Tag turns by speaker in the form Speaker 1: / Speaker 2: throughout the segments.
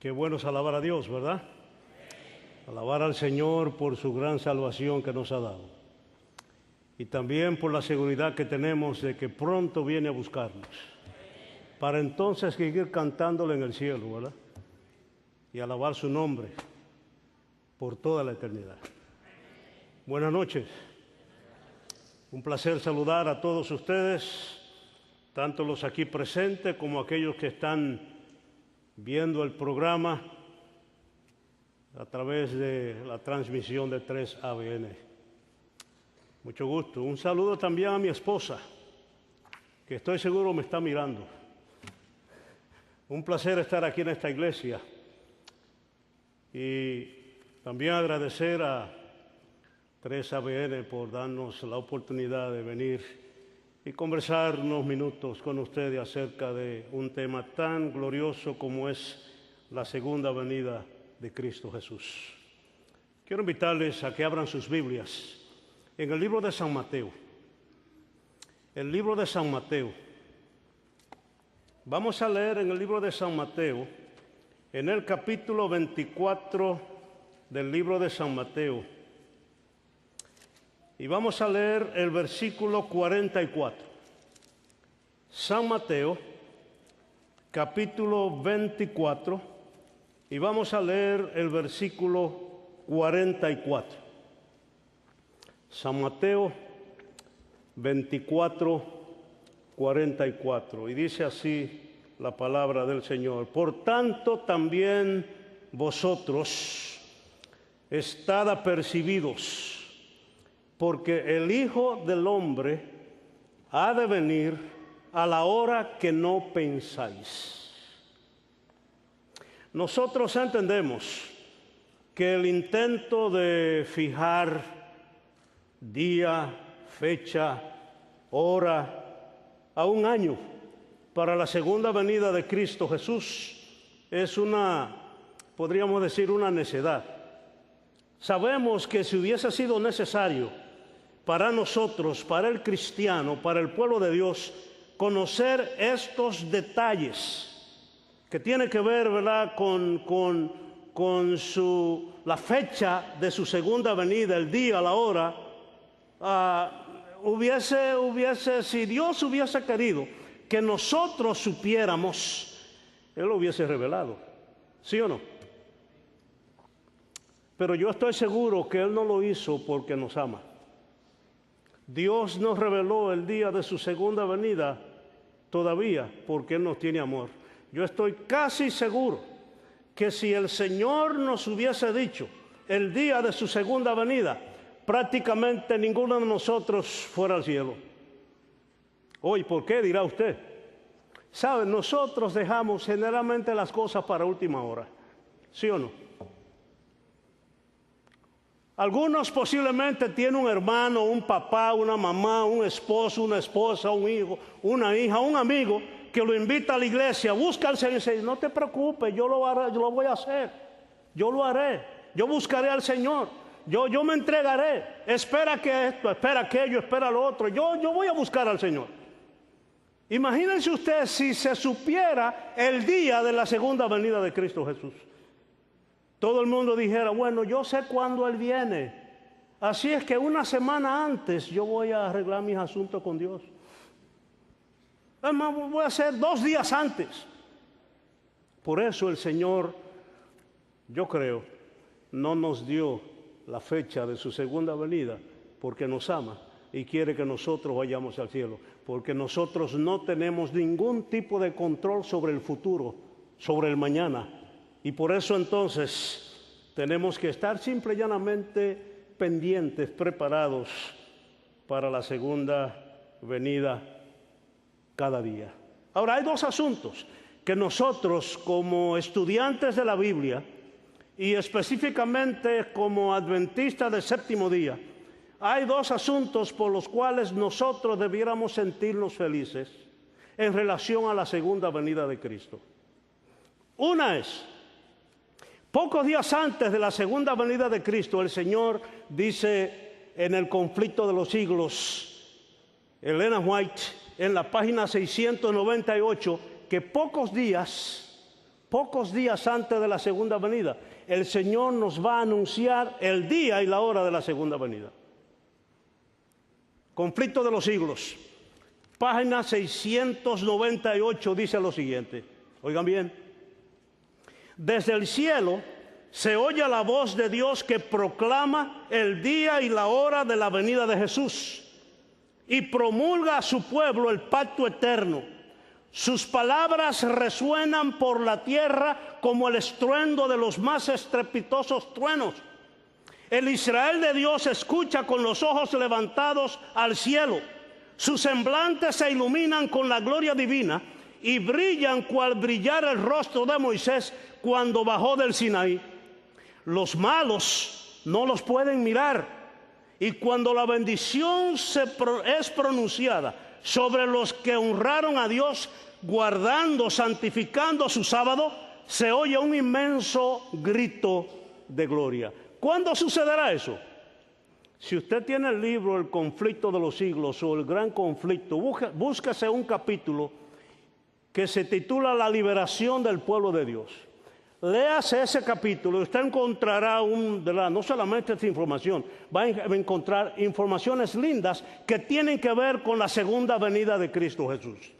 Speaker 1: Qué bueno es alabar a Dios, ¿verdad? Alabar al Señor por su gran salvación que nos ha dado. Y también por la seguridad que tenemos de que pronto viene a buscarnos. Para entonces seguir cantándole en el cielo, ¿verdad? Y alabar su nombre por toda la eternidad. Buenas noches. Un placer saludar a todos ustedes, tanto los aquí presentes como aquellos que están viendo el programa a través de la transmisión de 3ABN. Mucho gusto. Un saludo también a mi esposa, que estoy seguro me está mirando. Un placer estar aquí en esta iglesia. Y también agradecer a 3ABN por darnos la oportunidad de venir y conversar unos minutos con ustedes acerca de un tema tan glorioso como es la segunda venida de Cristo Jesús. Quiero invitarles a que abran sus Biblias en el libro de San Mateo. El libro de San Mateo. Vamos a leer en el libro de San Mateo, en el capítulo 24 del libro de San Mateo. Y vamos a leer el versículo 44. San Mateo, capítulo 24, y vamos a leer el versículo 44. San Mateo 24, 44. Y dice así la palabra del Señor: por tanto también vosotros estad apercibidos, porque el Hijo del Hombre ha de venir a la hora que no pensáis. Nosotros entendemos que el intento de fijar día, fecha, hora, a un año para la segunda venida de Cristo Jesús es podríamos decir, una necedad. Sabemos que si hubiese sido necesario para nosotros, para el cristiano, para el pueblo de Dios, conocer estos detalles que tienen que ver, ¿verdad?, con la fecha de su segunda venida, el día, la hora, si Dios hubiese querido que nosotros supiéramos, Él lo hubiese revelado, ¿sí o no? Pero yo estoy seguro que Él no lo hizo porque nos ama. Dios nos reveló el día de su segunda venida todavía porque Él nos tiene amor. Yo estoy casi seguro que si el Señor nos hubiese dicho el día de su segunda venida, prácticamente ninguno de nosotros fuera al cielo. Hoy, ¿por qué?, dirá usted. ¿Sabe? Nosotros dejamos generalmente las cosas para última hora, ¿sí o no? Algunos posiblemente tienen un hermano, un papá, una mamá, un esposo, una esposa, un hijo, una hija, un amigo que lo invita a la iglesia, busca al Señor y dice: no te preocupes, yo lo haré, yo lo voy a hacer, yo lo haré, yo buscaré al Señor, yo me entregaré, espera que esto, espera aquello, espera lo otro, yo voy a buscar al Señor. Imagínense ustedes si se supiera el día de la segunda venida de Cristo Jesús. Todo el mundo dijera: bueno, yo sé cuándo Él viene, así es que una semana antes yo voy a arreglar mis asuntos con Dios. Además, voy a hacer 2 días antes. Por eso el Señor, yo creo, no nos dio la fecha de su segunda venida, porque nos ama y quiere que nosotros vayamos al cielo, porque nosotros no tenemos ningún tipo de control sobre el futuro, sobre el mañana. Y por eso entonces tenemos que estar simple y llanamente pendientes, preparados para la segunda venida cada día. Ahora, hay 2 asuntos que nosotros como estudiantes de la Biblia y específicamente como adventistas del séptimo día, hay 2 asuntos por los cuales nosotros debiéramos sentirnos felices en relación a la segunda venida de Cristo. Una es: pocos días antes de la segunda venida de Cristo, el Señor dice en el Conflicto de los Siglos, Elena White, en la página 698, que pocos días pocos días antes de la segunda venida, el Señor nos va a anunciar el día y la hora de la segunda venida. Conflicto de los siglos. Página 698 dice lo siguiente. Oigan bien. Desde el cielo se oye la voz de Dios que proclama el día y la hora de la venida de Jesús y promulga a su pueblo el pacto eterno. Sus palabras resuenan por la tierra como el estruendo de los más estrepitosos truenos. El Israel de Dios escucha con los ojos levantados al cielo. Sus semblantes se iluminan con la gloria divina y brillan cual brillara el rostro de Moisés cuando bajó del Sinaí. Los malos no los pueden mirar, y cuando la bendición es pronunciada sobre los que honraron a Dios, guardando, santificando su sábado, se oye un inmenso grito de gloria. ¿Cuándo sucederá eso? Si usted tiene el libro El conflicto de los siglos o El gran conflicto, búsquese un capítulo que se titula La liberación del pueblo de Dios. Léase ese capítulo y usted encontrará no solamente esta información, va a encontrar informaciones lindas que tienen que ver con la segunda venida de Cristo Jesús.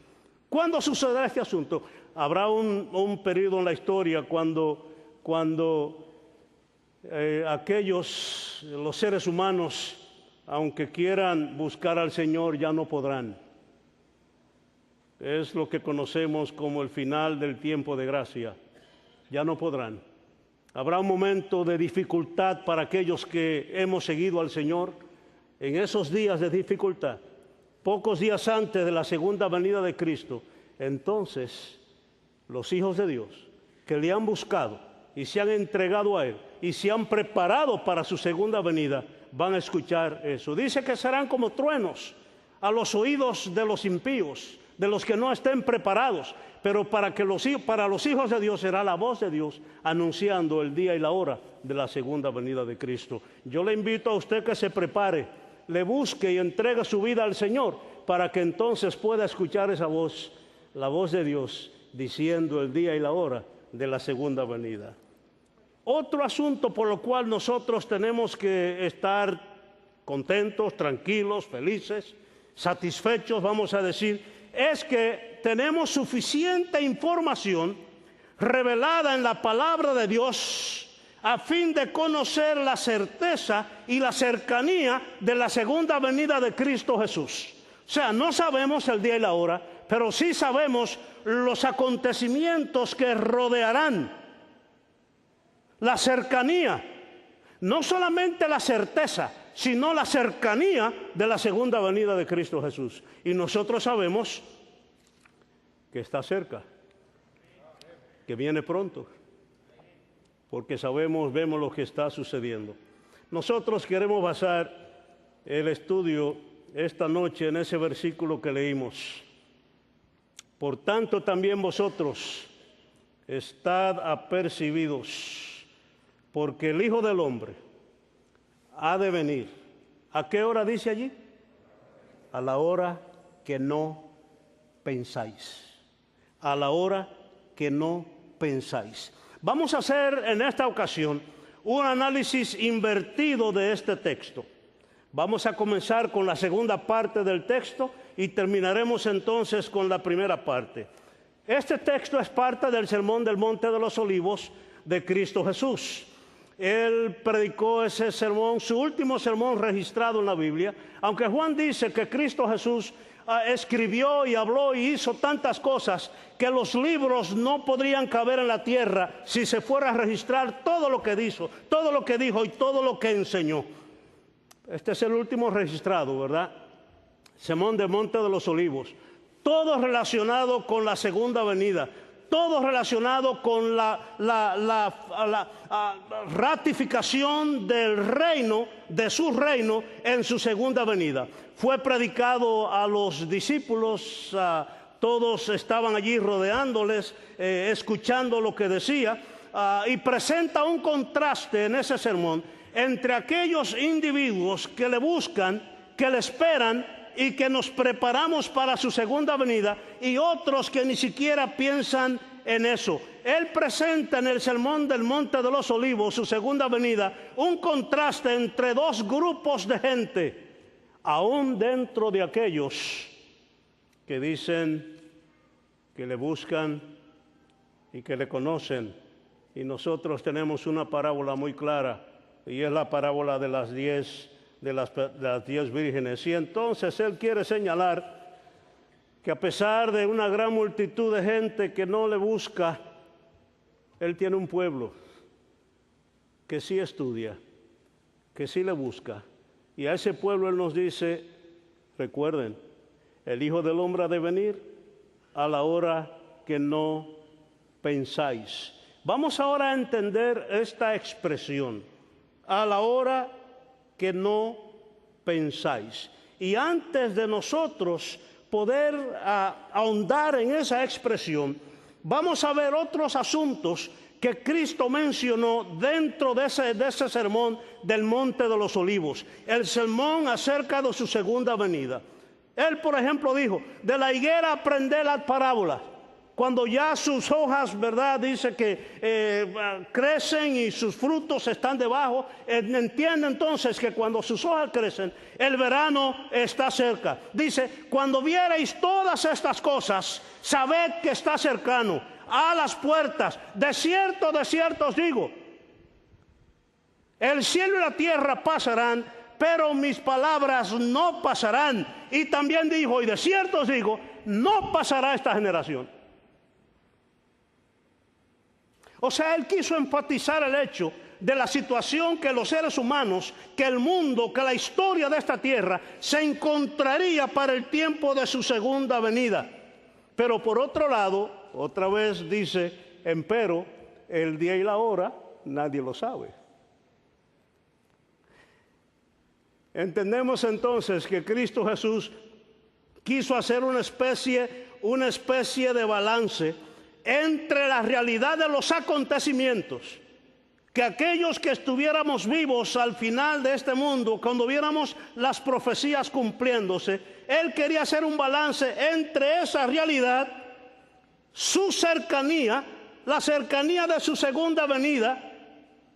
Speaker 1: ¿Cuándo sucederá este asunto? Habrá un periodo en la historia cuando los seres humanos, aunque quieran buscar al Señor, ya no podrán. Es lo que conocemos como el final del tiempo de gracia. Ya no podrán. Habrá un momento de dificultad para aquellos que hemos seguido al Señor. En esos días de dificultad, pocos días antes de la segunda venida de Cristo, entonces los hijos de Dios que le han buscado y se han entregado a Él y se han preparado para su segunda venida, van a escuchar eso. Dice que serán como truenos a los oídos de los impíos, de los que no estén preparados, pero para los hijos de Dios será la voz de Dios anunciando el día y la hora de la segunda venida de Cristo. Yo le invito a usted que se prepare, le busque y entregue su vida al Señor para que entonces pueda escuchar esa voz, la voz de Dios diciendo el día y la hora de la segunda venida. Otro asunto por lo cual nosotros tenemos que estar contentos, tranquilos, felices, satisfechos, vamos a decir, es que tenemos suficiente información revelada en la palabra de Dios a fin de conocer la certeza y la cercanía de la segunda venida de Cristo Jesús. O sea, no sabemos el día y la hora, pero sí sabemos los acontecimientos que rodearán la cercanía, no solamente la certeza, sino la cercanía de la segunda venida de Cristo Jesús. Y nosotros sabemos que está cerca, que viene pronto, porque vemos lo que está sucediendo. Nosotros queremos basar el estudio esta noche en ese versículo que leímos. Por tanto, también vosotros estad apercibidos, porque el Hijo del Hombre ha de venir. ¿A qué hora dice allí? A la hora que no pensáis. A la hora que no pensáis. Vamos a hacer en esta ocasión un análisis invertido de este texto. Vamos a comenzar con la segunda parte del texto y terminaremos entonces con la primera parte. Este texto es parte del Sermón del Monte de los Olivos de Cristo Jesús. Él predicó ese sermón, su último sermón registrado en la Biblia, aunque Juan dice que Cristo Jesús escribió y habló y hizo tantas cosas que los libros no podrían caber en la tierra si se fuera a registrar todo lo que dijo y todo lo que enseñó. Este es el último registrado, ¿verdad? Sermón del Monte de los Olivos. Todo relacionado con la segunda venida. Todo relacionado con la ratificación del reino, de su reino, en su segunda venida. Fue predicado a los discípulos, todos estaban allí rodeándoles, escuchando lo que decía, y presenta un contraste en ese sermón entre aquellos individuos que le buscan, que le esperan, y que nos preparamos para su segunda venida, y otros que ni siquiera piensan en eso. Él presenta en el Sermón del Monte de los Olivos, su segunda venida, un contraste entre dos grupos de gente, aún dentro de aquellos que dicen que le buscan y que le conocen. Y nosotros tenemos una parábola muy clara, y es la parábola de las 10 vírgenes. Y entonces él quiere señalar que a pesar de una gran multitud de gente que no le busca, él tiene un pueblo que sí estudia, que sí le busca. Y a ese pueblo él nos dice, recuerden, el Hijo del Hombre ha de venir a la hora que no pensáis. Vamos ahora a entender esta expresión, a la hora que no pensáis. Y antes de nosotros poder ahondar en esa expresión, vamos a ver otros asuntos que Cristo mencionó dentro de ese sermón del Monte de los Olivos, el sermón acerca de su segunda venida. Él, por ejemplo, dijo, de la higuera aprended las parábolas. Cuando ya sus hojas, ¿verdad?, dice que crecen y sus frutos están debajo, entiende entonces que cuando sus hojas crecen, el verano está cerca. Dice, cuando viereis todas estas cosas, sabed que está cercano, a las puertas. De cierto os digo, el cielo y la tierra pasarán, pero mis palabras no pasarán. Y también dijo, y de cierto os digo, no pasará esta generación. O sea, él quiso enfatizar el hecho de la situación que los seres humanos, que el mundo, que la historia de esta tierra se encontraría para el tiempo de su segunda venida. Pero por otro lado, otra vez dice, empero, el día y la hora nadie lo sabe. Entendemos entonces que Cristo Jesús quiso hacer una especie de balance entre la realidad de los acontecimientos, que aquellos que estuviéramos vivos al final de este mundo, cuando viéramos las profecías cumpliéndose, él quería hacer un balance entre esa realidad, su cercanía, la cercanía de su segunda venida,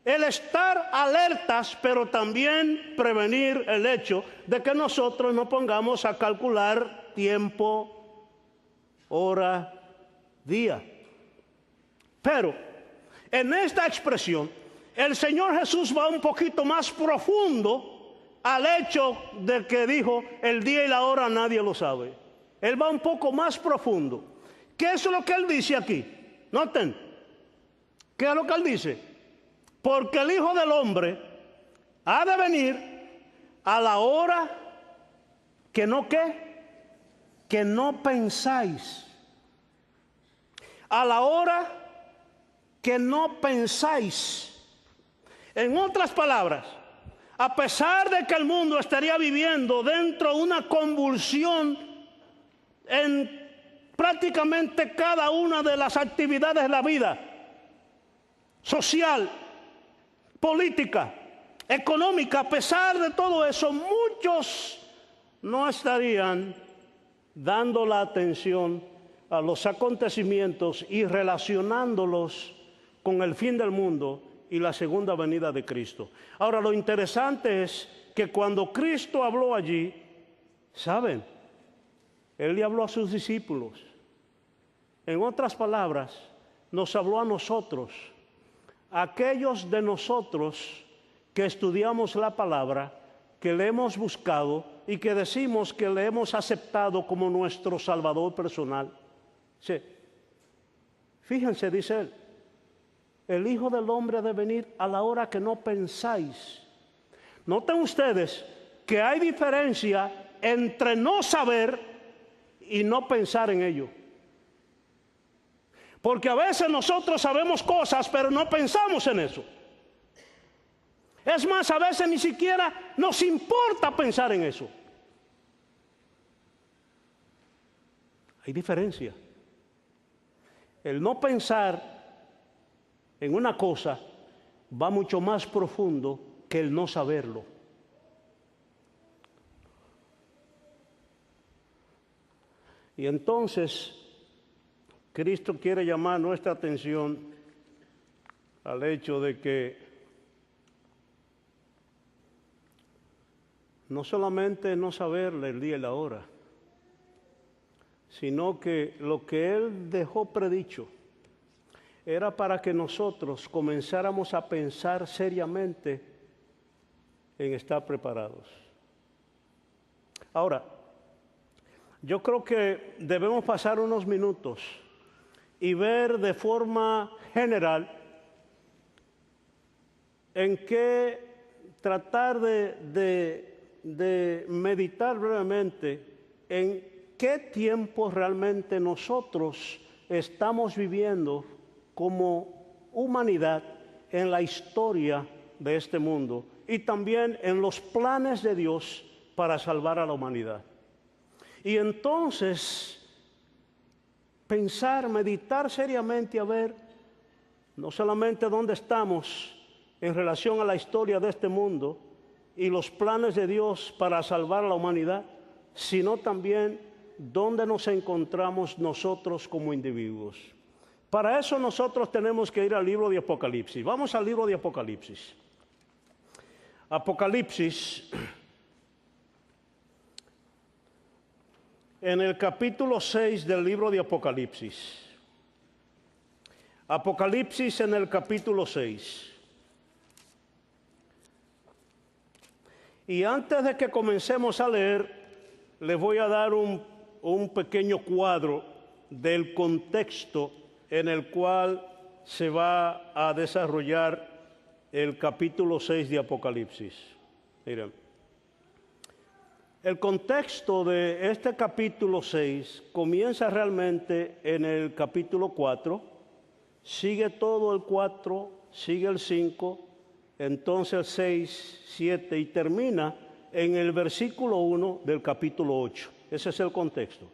Speaker 1: el estar alertas, pero también prevenir el hecho de que nosotros nos pongamos a calcular tiempo, hora, día. Pero en esta expresión, el Señor Jesús va un poquito más profundo al hecho de que dijo, el día y la hora nadie lo sabe. Él va un poco más profundo. ¿Qué es lo que él dice aquí? Noten, ¿qué es lo que él dice? Porque el Hijo del Hombre ha de venir a la hora que no, ¿qué? Que no pensáis. A la hora que no pensáis. En otras palabras, a pesar de que el mundo estaría viviendo dentro de una convulsión en prácticamente cada una de las actividades de la vida, social, política, económica, a pesar de todo eso, muchos no estarían dando la atención a los acontecimientos y relacionándolos con el fin del mundo y la segunda venida de Cristo. Ahora, lo interesante es que cuando Cristo habló allí, ¿saben? Él le habló a sus discípulos. En otras palabras, nos habló a nosotros, aquellos de nosotros que estudiamos la palabra, que le hemos buscado y que decimos que le hemos aceptado como nuestro Salvador personal. Sí. Fíjense, dice él, el Hijo del Hombre ha de venir a la hora que no pensáis. Noten ustedes que hay diferencia entre no saber y no pensar en ello. Porque a veces nosotros sabemos cosas, pero no pensamos en eso. Es más, a veces ni siquiera nos importa pensar en eso. Hay diferencia. El no pensar en una cosa va mucho más profundo que el no saberlo. Y entonces, Cristo quiere llamar nuestra atención al hecho de que no solamente no saberle el día y la hora, sino que lo que Él dejó predicho era para que nosotros comenzáramos a pensar seriamente en estar preparados. Ahora, yo creo que debemos pasar unos minutos y ver de forma general en qué tratar de meditar brevemente en qué tiempo realmente nosotros estamos viviendo como humanidad en la historia de este mundo y también en los planes de Dios para salvar a la humanidad. Y entonces pensar, meditar seriamente a ver no solamente dónde estamos en relación a la historia de este mundo y los planes de Dios para salvar a la humanidad, sino también dónde nos encontramos nosotros como individuos. Para eso nosotros tenemos que ir al libro de Apocalipsis. Vamos al libro de Apocalipsis. Apocalipsis, en el capítulo 6 del libro de Apocalipsis. Apocalipsis en el capítulo 6. Y antes de que comencemos a leer, les voy a dar un pequeño cuadro del contexto en el cual se va a desarrollar el capítulo 6 de Apocalipsis. Miren, el contexto de este capítulo 6 comienza realmente en el capítulo 4, sigue todo el 4, sigue el 5, entonces el 6, 7 y termina en el versículo 1 del capítulo 8. Ese es el contexto.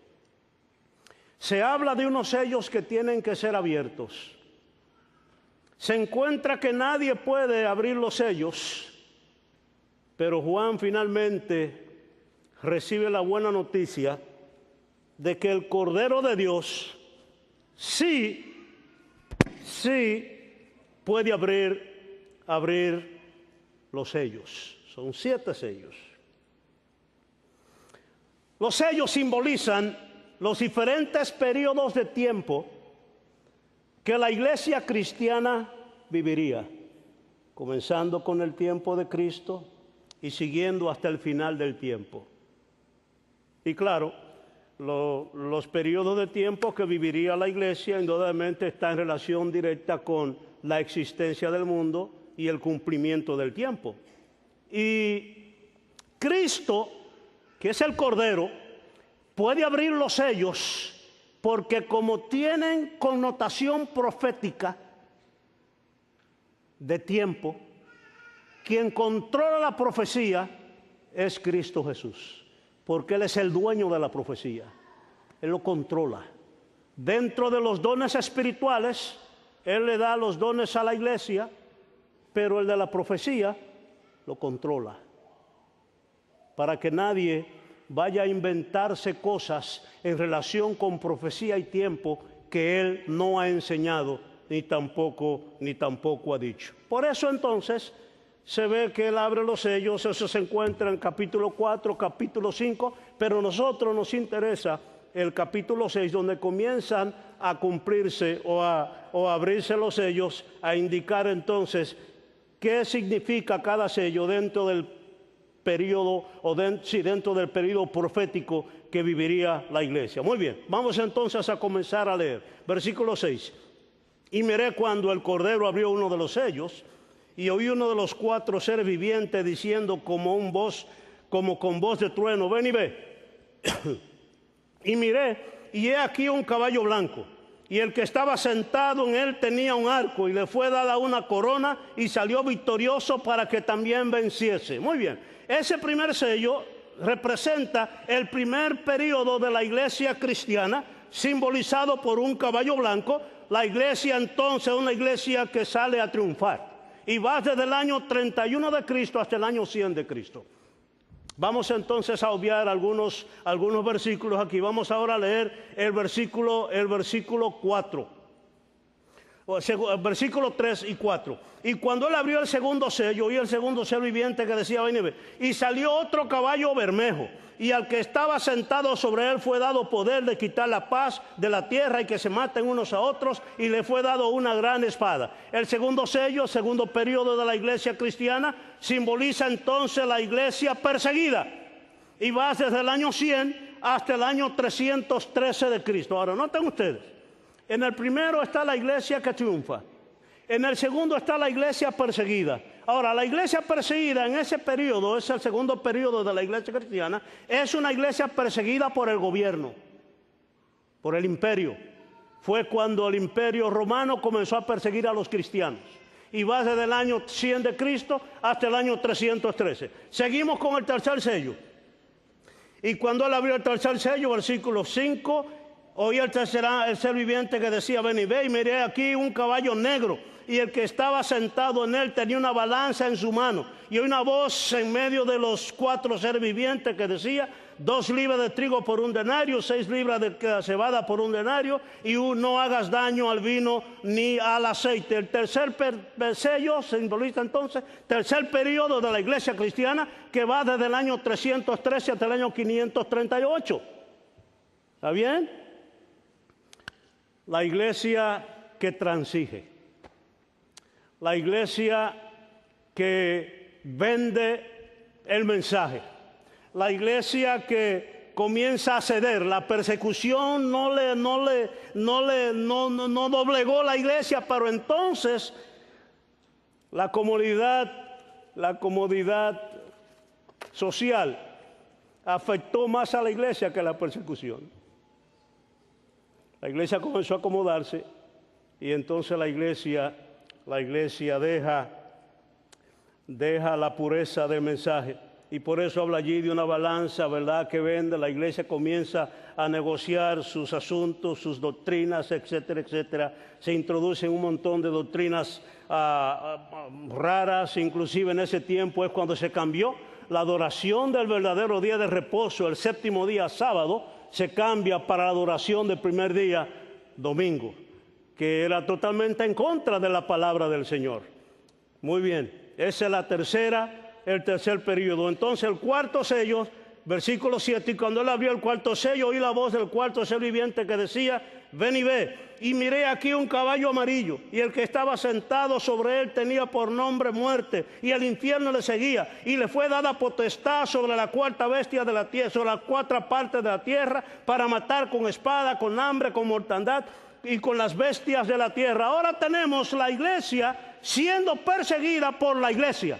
Speaker 1: Se habla de unos sellos que tienen que ser abiertos. Se encuentra que nadie puede abrir los sellos, pero Juan finalmente recibe la buena noticia de que el Cordero de Dios sí puede abrir los sellos. Son 7 sellos. Los sellos simbolizan los diferentes periodos de tiempo que la iglesia cristiana viviría, comenzando con el tiempo de Cristo y siguiendo hasta el final del tiempo. Y claro, los periodos de tiempo que viviría la iglesia indudablemente está en relación directa con la existencia del mundo y el cumplimiento del tiempo. Y Cristo, que es el Cordero, puede abrir los sellos porque como tienen connotación profética de tiempo, quien controla la profecía es Cristo Jesús, porque Él es el dueño de la profecía. Él lo controla. Dentro de los dones espirituales, Él le da los dones a la iglesia, pero el de la profecía lo controla, para que nadie vaya a inventarse cosas en relación con profecía y tiempo que Él no ha enseñado ni tampoco ha dicho. Por eso entonces se ve que Él abre los sellos. Eso se encuentra en capítulo 4, capítulo 5, pero a nosotros nos interesa el capítulo 6, donde comienzan a cumplirse o a abrirse los sellos, a indicar entonces qué significa cada sello dentro del periodo dentro del periodo profético que viviría la iglesia. Muy bien, vamos entonces a comenzar a leer. Versículo 6. Y miré cuando el Cordero abrió uno de los sellos, y oí uno de los 4 seres vivientes diciendo como con voz de trueno: ven y ve. Y miré, y he aquí un caballo blanco, y el que estaba sentado en él tenía un arco, y le fue dada una corona, y salió victorioso para que también venciese. Muy bien. Ese primer sello representa el primer periodo de la iglesia cristiana, simbolizado por un caballo blanco. La iglesia entonces es una iglesia que sale a triunfar y va desde el año 31 de Cristo hasta el año 100 de Cristo. Vamos entonces a obviar algunos versículos aquí. Vamos ahora a leer el versículo 4. Versículos 3 y 4. Y cuando él abrió el segundo sello, oí el segundo ser viviente que decía, ven y ve. Y salió otro caballo bermejo, y al que estaba sentado sobre él fue dado poder de quitar la paz de la tierra y que se maten unos a otros, y le fue dado una gran espada. El segundo sello, el segundo periodo de la iglesia cristiana, simboliza entonces la iglesia perseguida, y va desde el año 100 hasta el año 313 de Cristo. Ahora, noten ustedes, en el primero está la iglesia que triunfa, en el segundo está la iglesia perseguida. Ahora, la iglesia perseguida en ese periodo, es el segundo periodo de la iglesia cristiana, es una iglesia perseguida por el gobierno, por el imperio. Fue cuando el imperio romano comenzó a perseguir a los cristianos, y va desde el año 100 de Cristo hasta el año 313. Seguimos con el tercer sello. Y cuando él abrió el tercer sello, versículo 5, oí el ser viviente que decía, ven y ve, y miré aquí un caballo negro, y el que estaba sentado en él tenía una balanza en su mano, y oí una voz en medio de los 4 seres vivientes que decía, 2 libras de trigo por 1 denario, 6 libras de cebada por 1 denario, y no hagas daño al vino ni al aceite. El tercer sello simboliza entonces tercer periodo de la iglesia cristiana, que va desde el año 313 hasta el año 538. ¿Está bien? La iglesia que transige, la iglesia que vende el mensaje, la iglesia que comienza a ceder. La persecución no doblegó la iglesia, pero entonces la comodidad social afectó más a la iglesia que la persecución. La iglesia comenzó a acomodarse, y entonces la iglesia deja la pureza del mensaje, y por eso habla allí de una balanza, ¿verdad?, que vende. La iglesia comienza a negociar sus asuntos, sus doctrinas, etcétera, etcétera. Se introducen un montón de doctrinas raras. Inclusive en ese tiempo es cuando se cambió la adoración del verdadero día de reposo, el séptimo día, sábado, se cambia para la adoración del primer día, domingo, que era totalmente en contra de la palabra del Señor. Muy bien, esa es el tercer periodo. Entonces el cuarto sello, versículo 7, y cuando él abrió el cuarto sello, oí la voz del cuarto ser viviente que decía, ven y ve. Y miré aquí un caballo amarillo, y el que estaba sentado sobre él tenía por nombre Muerte, y el infierno le seguía, y le fue dada potestad sobre la cuarta bestia de la tierra, sobre las 4 partes de la tierra, para matar con espada, con hambre, con mortandad y con las bestias de la tierra. Ahora tenemos la iglesia siendo perseguida por la iglesia.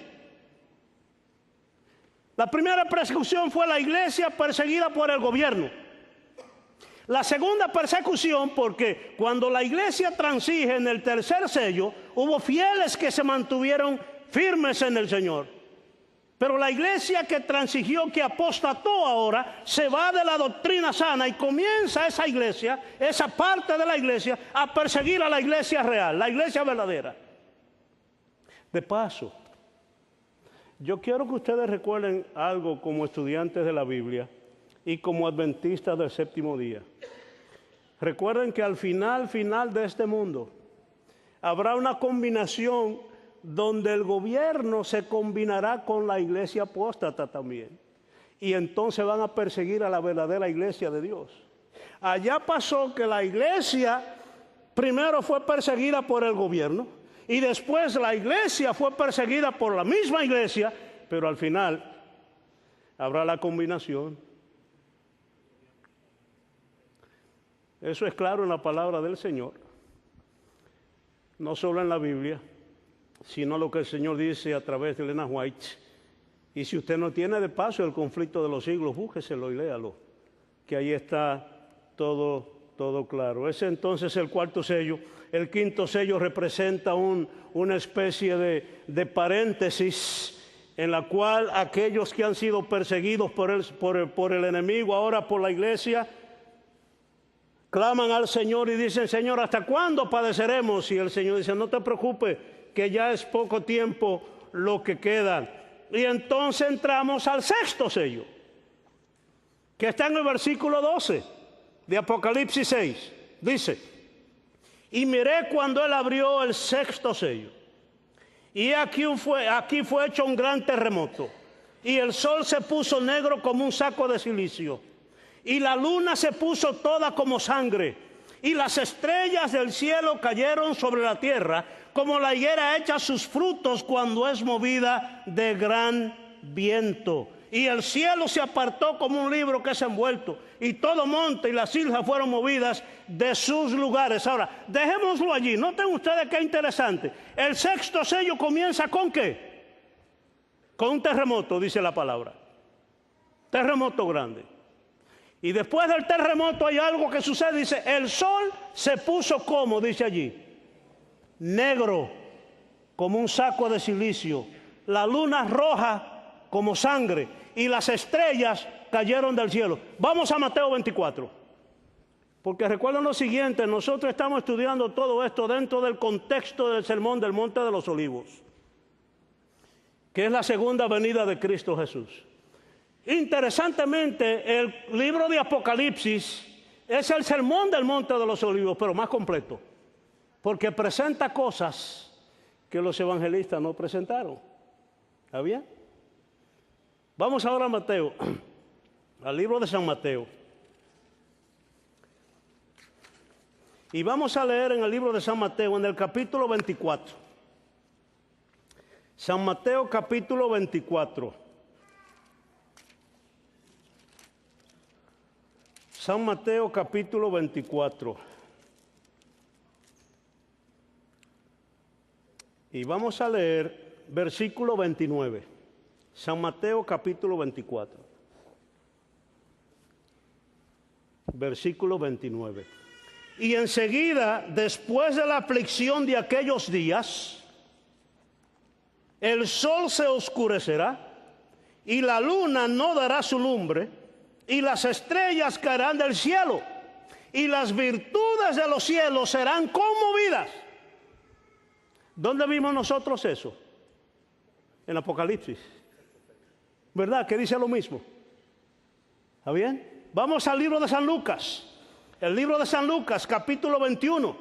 Speaker 1: La primera persecución fue la iglesia perseguida por el gobierno. La segunda persecución, porque cuando la iglesia transige en el tercer sello, hubo fieles que se mantuvieron firmes en el Señor. Pero la iglesia que transigió, que apostató ahora, se va de la doctrina sana, y comienza esa iglesia, esa parte de la iglesia, a perseguir a la iglesia real, la iglesia verdadera. De paso, yo quiero que ustedes recuerden algo como estudiantes de la Biblia y como adventistas del séptimo día. Recuerden que al final de este mundo habrá una combinación donde el gobierno se combinará con la iglesia apóstata también. Y entonces van a perseguir a la verdadera iglesia de Dios. Allá pasó que la iglesia primero fue perseguida por el gobierno, y después la iglesia fue perseguida por la misma iglesia, pero al final habrá la combinación. Eso es claro en la palabra del Señor, no solo en la Biblia, sino lo que el Señor dice a través de Elena White. Y si usted no tiene, de paso, El conflicto de los siglos, búsqueselo y léalo, que ahí está todo claro. Ese entonces es el cuarto sello. El quinto sello representa una especie de paréntesis, en la cual aquellos que han sido perseguidos por el enemigo, ahora por la iglesia, claman al Señor y dicen, Señor, ¿hasta cuándo padeceremos? Y el Señor dice, no te preocupes, que ya es poco tiempo lo que queda. Y entonces entramos al sexto sello, que está en el versículo 12 de Apocalipsis 6. Dice: y miré cuando él abrió el sexto sello, y aquí fue hecho un gran terremoto, y el sol se puso negro como un saco de silicio, y la luna se puso toda como sangre, y las estrellas del cielo cayeron sobre la tierra, como la higuera echa sus frutos cuando es movida de gran viento. Y el cielo se apartó como un libro que es envuelto, y todo monte y las islas fueron movidas de sus lugares. Ahora, dejémoslo allí. Noten ustedes qué interesante. El sexto sello comienza ¿con qué? Con un terremoto, dice la palabra. Terremoto grande. Y después del terremoto hay algo que sucede. Dice, el sol se puso como, dice allí, negro, como un saco de silicio. La luna roja como sangre, y las estrellas cayeron del cielo. Vamos a Mateo 24. Porque recuerden lo siguiente, nosotros estamos estudiando todo esto dentro del contexto del sermón del Monte de los Olivos, que es la segunda venida de Cristo Jesús. Interesantemente, el libro de Apocalipsis es el sermón del Monte de los Olivos, pero más completo, porque presenta cosas que los evangelistas no presentaron. ¿Está bien? Vamos ahora a Mateo, al libro de San Mateo. Y vamos a leer en el libro de San Mateo, en el capítulo 24. San Mateo, capítulo 24. San Mateo, capítulo 24. Y vamos a leer versículo 29. San Mateo capítulo 24, versículo 29. Y enseguida, después de la aflicción de aquellos días, el sol se oscurecerá, y la luna no dará su lumbre, y las estrellas caerán del cielo, y las virtudes de los cielos serán conmovidas. ¿Dónde vimos nosotros eso? En Apocalipsis. ¿Verdad? Que dice lo mismo. ¿Está bien? Vamos al libro de San Lucas. El libro de San Lucas, capítulo 21.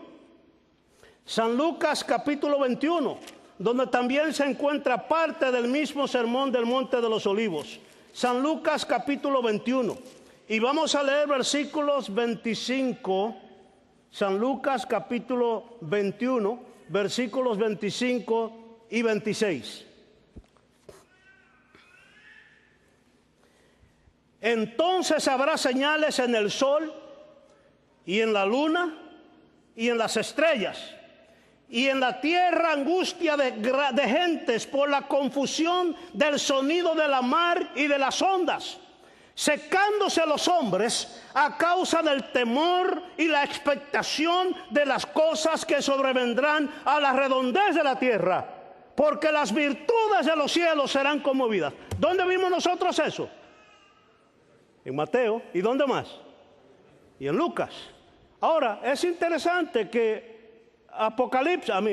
Speaker 1: San Lucas, capítulo 21, donde también se encuentra parte del mismo sermón del Monte de los Olivos. San Lucas, capítulo 21. Y vamos a leer versículos 25. San Lucas, capítulo 21, versículos 25 y 26. Entonces habrá señales en el sol y en la luna y en las estrellas, y en la tierra angustia de gentes por la confusión del sonido de la mar y de las ondas, secándose los hombres a causa del temor y la expectación de las cosas que sobrevendrán a la redondez de la tierra, porque las virtudes de los cielos serán conmovidas. ¿Dónde vimos nosotros eso? En Mateo. ¿Y dónde más? Y en Lucas. Ahora, es interesante que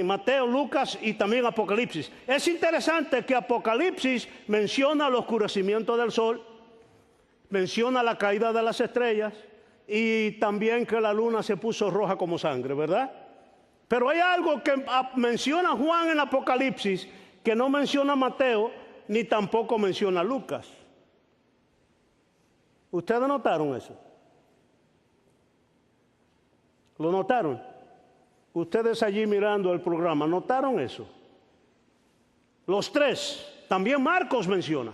Speaker 1: Mateo, Lucas y también Apocalipsis. Es interesante que Apocalipsis menciona el oscurecimiento del sol, menciona la caída de las estrellas y también que la luna se puso roja como sangre, ¿verdad? Pero hay algo que menciona Juan en Apocalipsis que no menciona Mateo ni tampoco menciona Lucas. ¿Ustedes notaron eso? ¿Lo notaron? Ustedes allí mirando el programa, ¿notaron eso? Los tres. También Marcos menciona.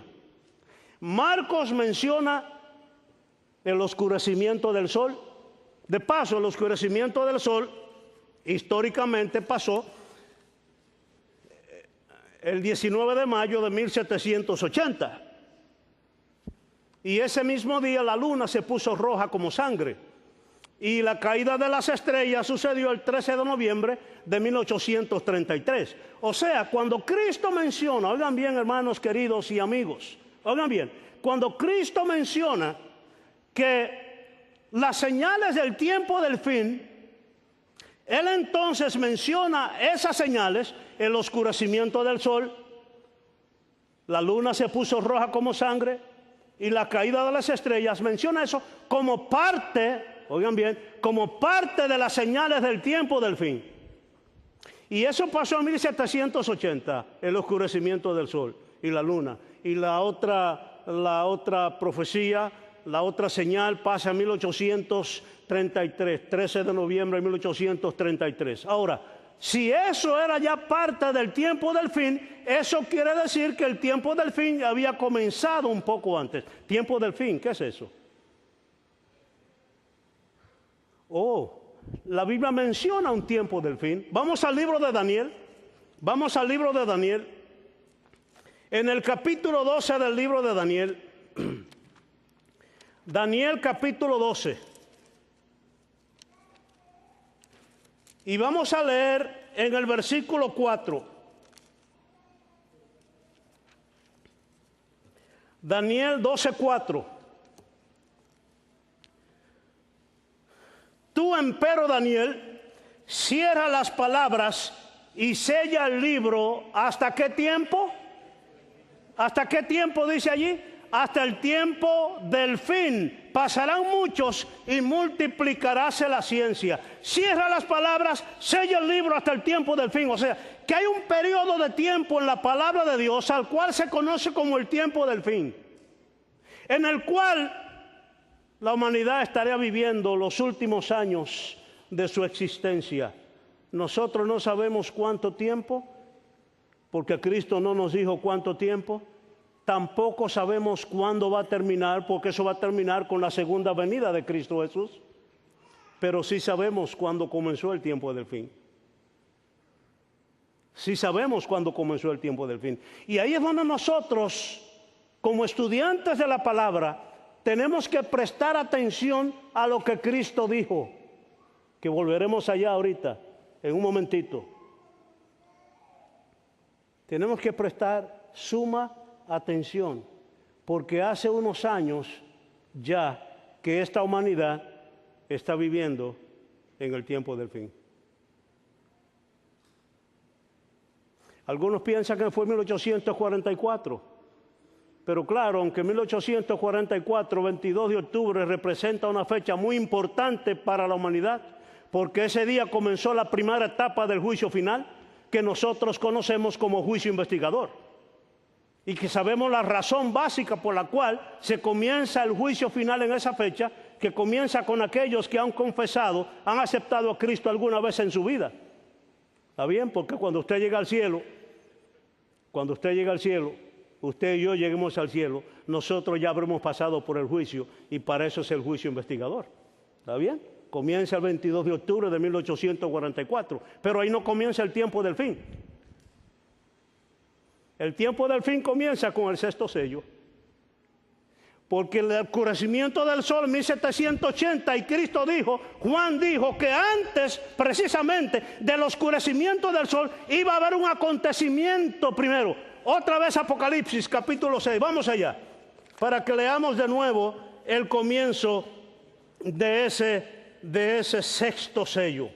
Speaker 1: Marcos menciona el oscurecimiento del sol. De paso, el oscurecimiento del sol históricamente pasó el 19 de mayo de 1780. Y ese mismo día la luna se puso roja como sangre. Y la caída de las estrellas sucedió el 13 de noviembre de 1833. O sea, cuando Cristo menciona, oigan bien hermanos queridos y amigos, oigan bien, cuando Cristo menciona que las señales del tiempo del fin, Él entonces menciona esas señales, el oscurecimiento del sol, La luna se puso roja como sangre y la caída de las estrellas. Menciona eso como parte, oigan bien, como parte de las señales del tiempo del fin. Y eso pasó en 1780, el oscurecimiento del sol y la luna. Y la otra profecía, la otra señal pasa en 1833, 13 de noviembre de 1833. Ahora, si eso era ya parte del tiempo del fin, eso quiere decir que el tiempo del fin había comenzado un poco antes. Tiempo del fin, ¿qué es eso? Oh, la Biblia menciona un tiempo del fin. Vamos al libro de Daniel. Vamos al libro de Daniel. En el capítulo 12 del libro de Daniel. Daniel capítulo 12. Y vamos a leer en el versículo 4. Daniel 12:4. Tú, empero Daniel, cierra las palabras y sella el libro. ¿Hasta qué tiempo? ¿Hasta qué tiempo dice allí? Hasta el tiempo del fin. Pasarán muchos y multiplicaráse la ciencia. Cierra las palabras, sella el libro hasta el tiempo del fin. O sea, que hay un periodo de tiempo en la palabra de Dios al cual se conoce como el tiempo del fin, en el cual la humanidad estaría viviendo los últimos años de su existencia. Nosotros no sabemos cuánto tiempo, porque Cristo no nos dijo cuánto tiempo. Tampoco sabemos cuándo va a terminar, porque eso va a terminar con la segunda venida de Cristo Jesús. Pero sí sabemos cuándo comenzó el tiempo del fin. Sí sabemos cuándo comenzó el tiempo del fin. Y ahí es donde nosotros, como estudiantes de la palabra, tenemos que prestar atención a lo que Cristo dijo, que volveremos allá ahorita, en un momentito. Tenemos que prestar suma atención, porque hace unos años ya que esta humanidad está viviendo en el tiempo del fin. Algunos piensan que fue 1844. Pero claro, aunque 1844, 22 de octubre, representa una fecha muy importante para la humanidad, porque ese día comenzó la primera etapa del juicio final, que nosotros conocemos como juicio investigador. Y que sabemos la razón básica por la cual se comienza el juicio final en esa fecha, que comienza con aquellos que han confesado, han aceptado a Cristo alguna vez en su vida. ¿Está bien? Porque cuando usted llega al cielo, usted y yo lleguemos al cielo, nosotros ya habremos pasado por el juicio, y para eso es el juicio investigador. ¿Está bien? Comienza el 22 de octubre de 1844, pero ahí no comienza el tiempo del fin. El tiempo del fin comienza con el sexto sello. Porque el oscurecimiento del sol en 1780, y Cristo dijo, Juan dijo que antes precisamente del oscurecimiento del sol iba a haber un acontecimiento primero. Otra vez Apocalipsis capítulo 6, vamos allá, para que leamos de nuevo el comienzo de ese sexto sello.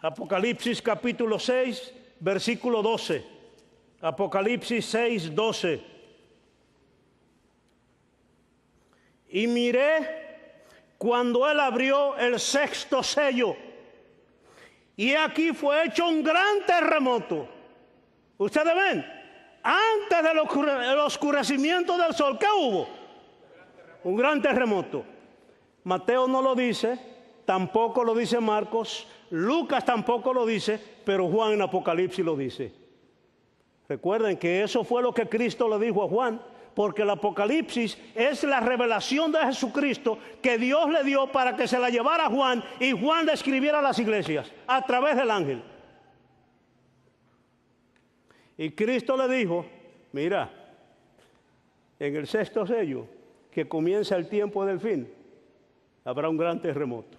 Speaker 1: Apocalipsis capítulo 6, versículo 12. Apocalipsis 6, 12. Y miré cuando él abrió el sexto sello, y aquí fue hecho un gran terremoto. Ustedes ven, antes del oscurecimiento del sol, ¿qué hubo? Un gran terremoto. Mateo no lo dice, tampoco lo dice Marcos, Lucas tampoco lo dice, pero Juan en Apocalipsis lo dice. Recuerden que eso fue lo que Cristo le dijo a Juan, porque el Apocalipsis es la revelación de Jesucristo que Dios le dio para que se la llevara a Juan, y Juan le escribiera a las iglesias a través del ángel. Y Cristo le dijo, mira, en el sexto sello, que comienza el tiempo del fin, habrá un gran terremoto.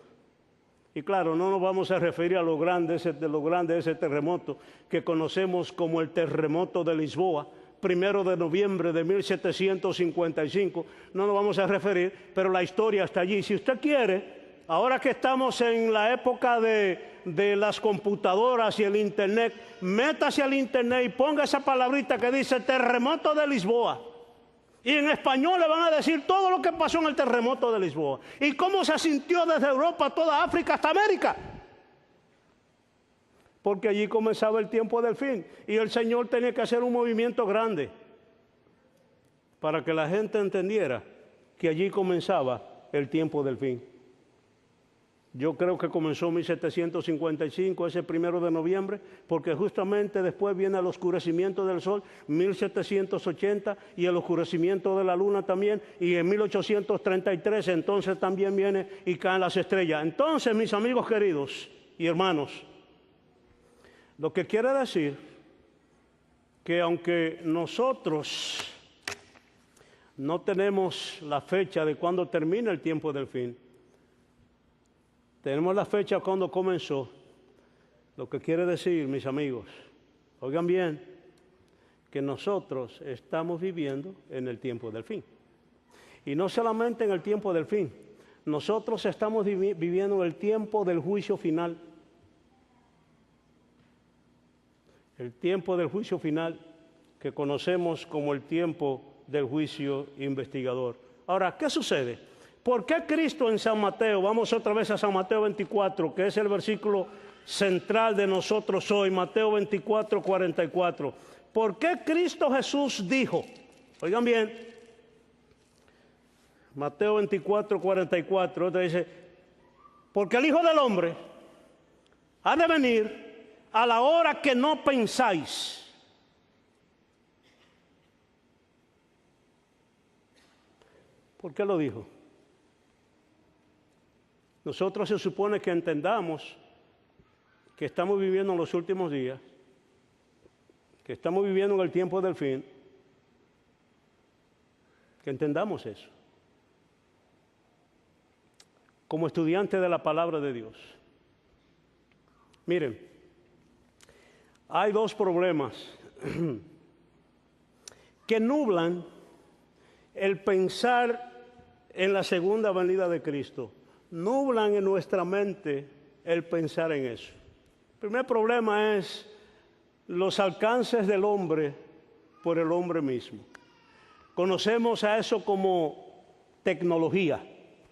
Speaker 1: Y claro, no nos vamos a referir a lo grande de ese terremoto que conocemos como el terremoto de Lisboa, 1 de noviembre de 1755, no nos vamos a referir, pero la historia está allí. Si usted quiere, ahora que estamos en la época de de las computadoras y el internet, métase al internet y ponga esa palabrita que dice terremoto de Lisboa. Y en español le van a decir todo lo que pasó en el terremoto de Lisboa. Y cómo se sintió desde Europa, toda África hasta América. Porque allí comenzaba el tiempo del fin. Y el Señor tenía que hacer un movimiento grande para que la gente entendiera que allí comenzaba el tiempo del fin. Yo creo que comenzó en 1755, ese 1 de noviembre, porque justamente después viene el oscurecimiento del sol, 1780, y el oscurecimiento de la luna también, y en 1833 entonces también viene y caen las estrellas. Entonces, mis amigos queridos y hermanos, lo que quiere decir que aunque nosotros no tenemos la fecha de cuándo termina el tiempo del fin, tenemos la fecha cuando comenzó. Lo que quiere decir, mis amigos, oigan bien, que nosotros estamos viviendo en el tiempo del fin. Y no solamente en el tiempo del fin, nosotros estamos viviendo el tiempo del juicio final. El tiempo del juicio final que conocemos como el tiempo del juicio investigador. Ahora, ¿qué sucede? ¿Por qué Cristo en San Mateo, vamos otra vez a San Mateo 24, que es el versículo central de nosotros hoy, Mateo 24, 44? ¿Por qué Cristo Jesús dijo? Oigan bien, Mateo 24, 44, otra dice, porque el Hijo del Hombre ha de venir a la hora que no pensáis. ¿Por qué lo dijo? Nosotros se supone que entendamos que estamos viviendo en los últimos días, que estamos viviendo en el tiempo del fin, que entendamos eso. Como estudiante de la palabra de Dios. Miren, hay dos problemas que nublan el pensar en la segunda venida de Cristo. Nublan en nuestra mente el pensar en eso. El primer problema es los alcances del hombre por el hombre mismo. Conocemos a eso como tecnología,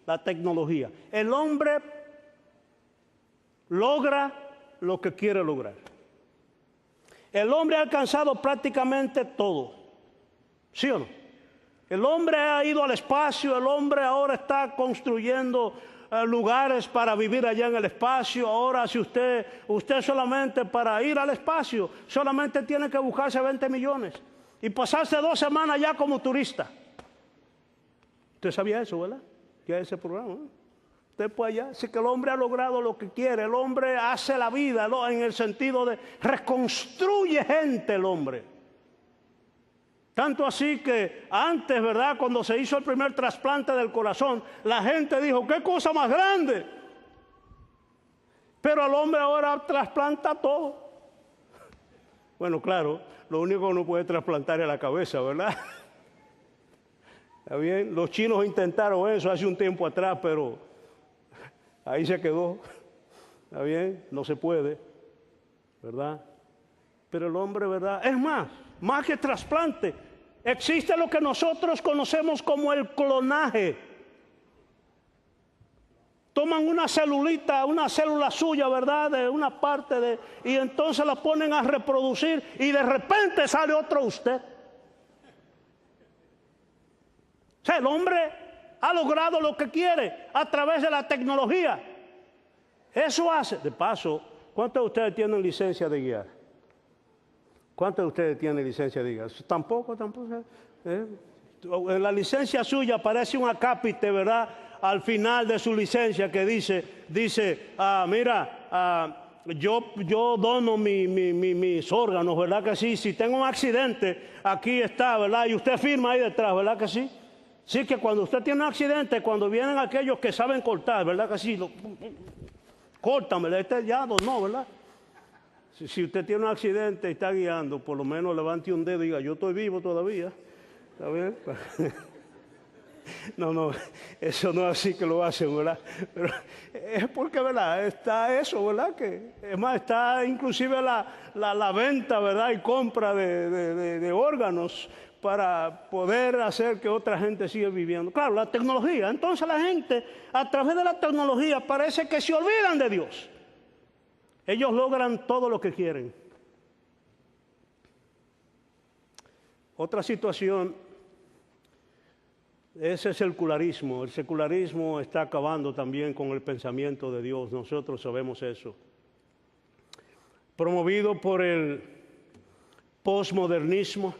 Speaker 1: la tecnología. El hombre logra lo que quiere lograr. El hombre ha alcanzado prácticamente todo, ¿sí o no? El hombre ha ido al espacio, el hombre ahora está construyendo lugares para vivir allá en el espacio. Ahora si usted solamente para ir al espacio, solamente tiene que buscarse 20 millones y pasarse 2 semanas ya como turista. Usted sabía eso, ¿verdad? Que hay ese programa, ¿no? Usted puede allá, así que el hombre ha logrado lo que quiere, el hombre hace la vida, ¿no? En el sentido de reconstruye gente el hombre. Tanto así que antes, ¿verdad?, cuando se hizo el primer trasplante del corazón, la gente dijo, ¡qué cosa más grande! Pero el hombre ahora trasplanta todo. Bueno, claro, lo único que uno puede trasplantar es la cabeza, ¿verdad? ¿Está bien? Los chinos intentaron eso hace un tiempo atrás, pero ahí se quedó. ¿Está bien? No se puede, ¿verdad? Pero el hombre, ¿verdad? Es más que trasplante, existe lo que nosotros conocemos como el clonaje. Toman una celulita, una célula suya, ¿verdad?, de una parte y entonces la ponen a reproducir y de repente sale otro usted. O sea, el hombre ha logrado lo que quiere a través de la tecnología. Eso hace, de paso, ¿cuántos de ustedes tienen licencia de guiar? ¿Cuántos de ustedes tienen licencia de guiar? Tampoco. En la licencia suya aparece un acápite, ¿verdad?, al final de su licencia que dice, yo dono mis órganos, ¿verdad que sí? Si tengo un accidente, aquí está, ¿verdad? Y usted firma ahí detrás, ¿verdad que sí? Sí, que cuando usted tiene un accidente, cuando vienen aquellos que saben cortar, ¿verdad que sí? Córtame, este ya donó, ¿verdad? Si usted tiene un accidente y está guiando, por lo menos levante un dedo y diga, yo estoy vivo todavía. ¿Está bien? no, eso no es así que lo hacen, ¿verdad? Pero es porque, ¿verdad? Está eso, ¿verdad? Que, es más, está inclusive la venta, ¿verdad? Y compra de órganos para poder hacer que otra gente siga viviendo. Claro, la tecnología. Entonces la gente, a través de la tecnología, parece que se olvidan de Dios. Ellos logran todo lo que quieren. Otra situación es el secularismo. El secularismo está acabando también con el pensamiento de Dios. Nosotros sabemos eso. Promovido por el posmodernismo,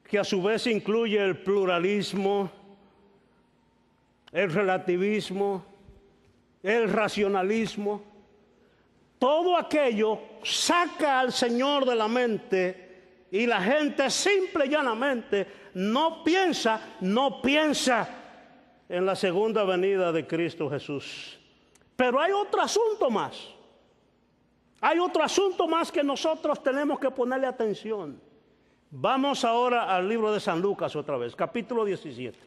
Speaker 1: que a su vez incluye el pluralismo, el relativismo, el racionalismo. Todo aquello saca al Señor de la mente y la gente simple y llanamente no piensa en la segunda venida de Cristo Jesús. Pero hay otro asunto más. Hay otro asunto más que nosotros tenemos que ponerle atención. Vamos ahora al libro de San Lucas otra vez, capítulo 17.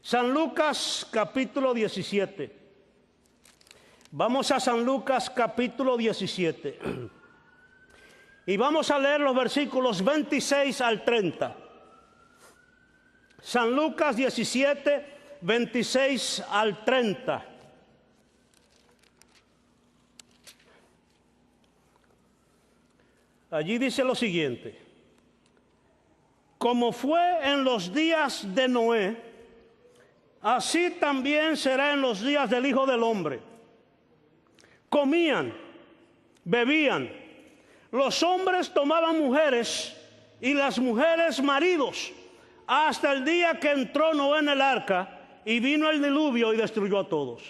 Speaker 1: San Lucas, capítulo 17. Vamos a San Lucas, capítulo 17. Y vamos a leer los versículos 26 al 30. San Lucas 17, 26 al 30. Allí dice lo siguiente: como fue en los días de Noé, así también será en los días del Hijo del Hombre. Comían, bebían, los hombres tomaban mujeres y las mujeres maridos, hasta el día que entró Noé en el arca y vino el diluvio y destruyó a todos.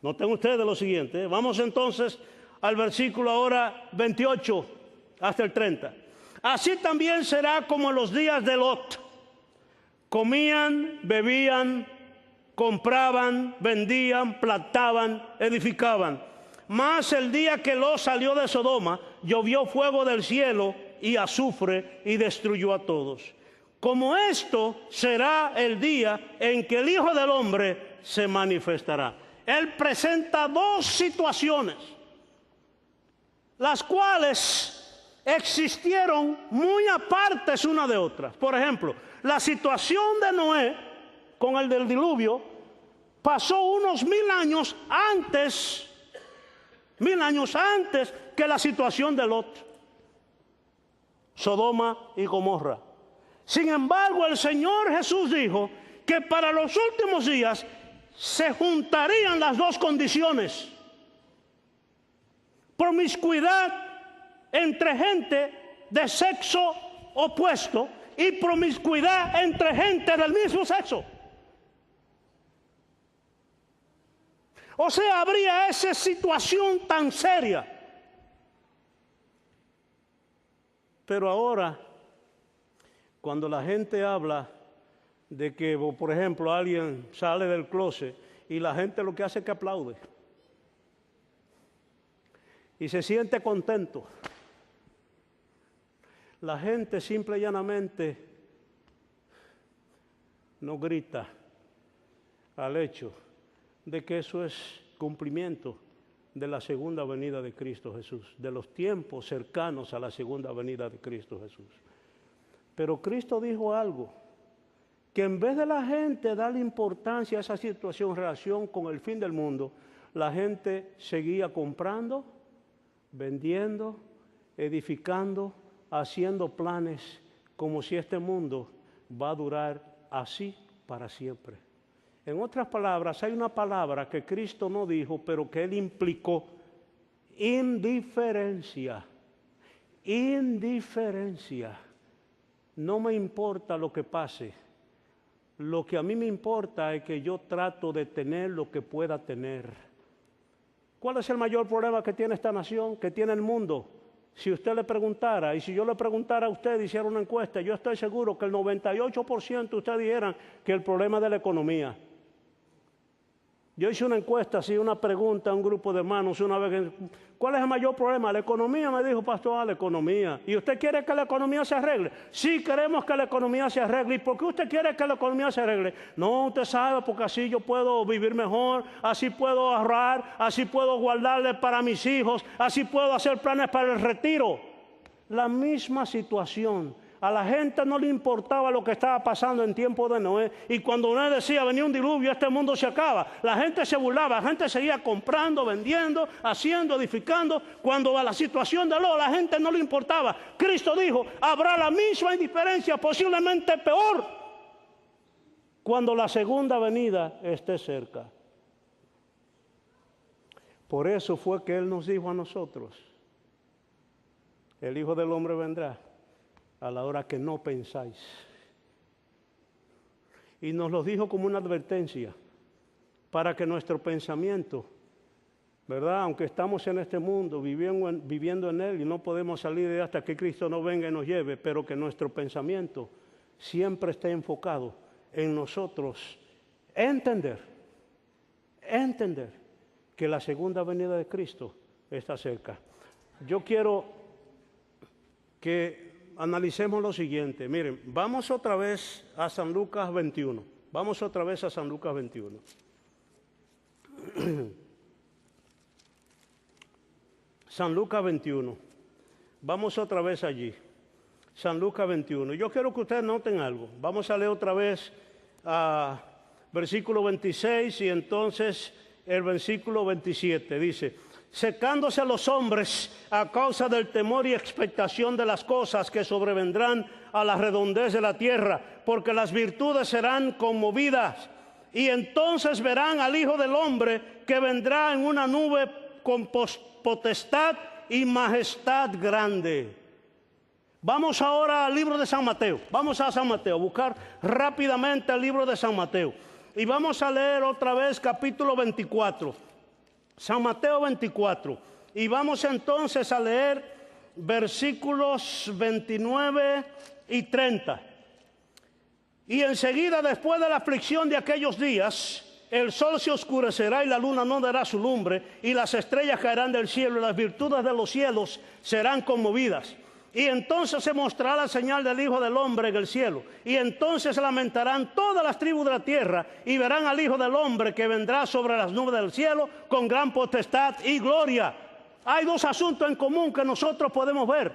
Speaker 1: Noten ustedes lo siguiente. Vamos entonces al versículo ahora 28 hasta el 30. Así también será como en los días de Lot. Comían, bebían, compraban, vendían, plantaban, edificaban. Mas el día que Lot salió de Sodoma, llovió fuego del cielo y azufre y destruyó a todos. Como esto será el día en que el Hijo del Hombre se manifestará. Él presenta dos situaciones, las cuales existieron muy apartes una de otra. Por ejemplo, la situación de Noé con el del diluvio pasó unos 1000 años antes que la situación de Lot, Sodoma y Gomorra. Sin embargo, el Señor Jesús dijo que para los últimos días se juntarían las dos condiciones: promiscuidad entre gente de sexo opuesto y promiscuidad entre gente del mismo sexo. O sea, habría esa situación tan seria. Pero ahora, cuando la gente habla de que, por ejemplo, alguien sale del closet y la gente lo que hace es que aplaude y se siente contento, la gente simple y llanamente no grita al hecho de que eso es cumplimiento de la segunda venida de Cristo Jesús, de los tiempos cercanos a la segunda venida de Cristo Jesús. Pero Cristo dijo algo, que en vez de la gente darle importancia a esa situación en relación con el fin del mundo, la gente seguía comprando, vendiendo, edificando, haciendo planes como si este mundo va a durar así para siempre. En otras palabras, hay una palabra que Cristo no dijo, pero que Él implicó: indiferencia. Indiferencia. No me importa lo que pase. Lo que a mí me importa es que yo trato de tener lo que pueda tener. ¿Cuál es el mayor problema que tiene esta nación, que tiene el mundo? Si usted le preguntara, y si yo le preguntara a usted, hiciera una encuesta, yo estoy seguro que el 98% de ustedes dijeran que el problema es de la economía. Yo hice una encuesta, así, una pregunta a un grupo de hermanos una vez. ¿Cuál es el mayor problema? La economía, me dijo pastor, la economía. ¿Y usted quiere que la economía se arregle? Sí, queremos que la economía se arregle. ¿Y por qué usted quiere que la economía se arregle? No, usted sabe, porque así yo puedo vivir mejor, así puedo ahorrar, así puedo guardarle para mis hijos, así puedo hacer planes para el retiro. La misma situación. A la gente no le importaba lo que estaba pasando en tiempo de Noé. Y cuando Noé decía, venía un diluvio, este mundo se acaba, la gente se burlaba, la gente seguía comprando, vendiendo, haciendo, edificando. Cuando a la situación de Lot, la gente no le importaba. Cristo dijo, habrá la misma indiferencia, posiblemente peor, cuando la segunda venida esté cerca. Por eso fue que Él nos dijo a nosotros, el Hijo del Hombre vendrá a la hora que no pensáis. Y nos lo dijo como una advertencia para que nuestro pensamiento, ¿verdad? Aunque estamos en este mundo viviendo en él y no podemos salir de él hasta que Cristo no venga y nos lleve, pero que nuestro pensamiento siempre esté enfocado en nosotros entender que la segunda venida de Cristo está cerca. Yo quiero que analicemos lo siguiente. Miren, vamos otra vez a San Lucas 21. Vamos otra vez a San Lucas 21. San Lucas 21. Vamos otra vez allí. San Lucas 21. Yo quiero que ustedes noten algo. Vamos a leer otra vez a versículo 26 y entonces el versículo 27. Dice: secándose los hombres a causa del temor y expectación de las cosas que sobrevendrán a la redondez de la tierra, porque las virtudes serán conmovidas. Y entonces verán al Hijo del Hombre que vendrá en una nube con potestad y majestad grande. Vamos ahora al libro de San Mateo. Vamos a San Mateo, buscar rápidamente el libro de San Mateo. Y vamos a leer otra vez capítulo 24. San Mateo 24, y vamos entonces a leer versículos 29 y 30. Y enseguida, después de la aflicción de aquellos días, el sol se oscurecerá y la luna no dará su lumbre, y las estrellas caerán del cielo, y las virtudes de los cielos serán conmovidas. Y entonces se mostrará la señal del Hijo del Hombre en el cielo. Y entonces lamentarán todas las tribus de la tierra y verán al Hijo del Hombre que vendrá sobre las nubes del cielo con gran potestad y gloria. Hay dos asuntos en común que nosotros podemos ver.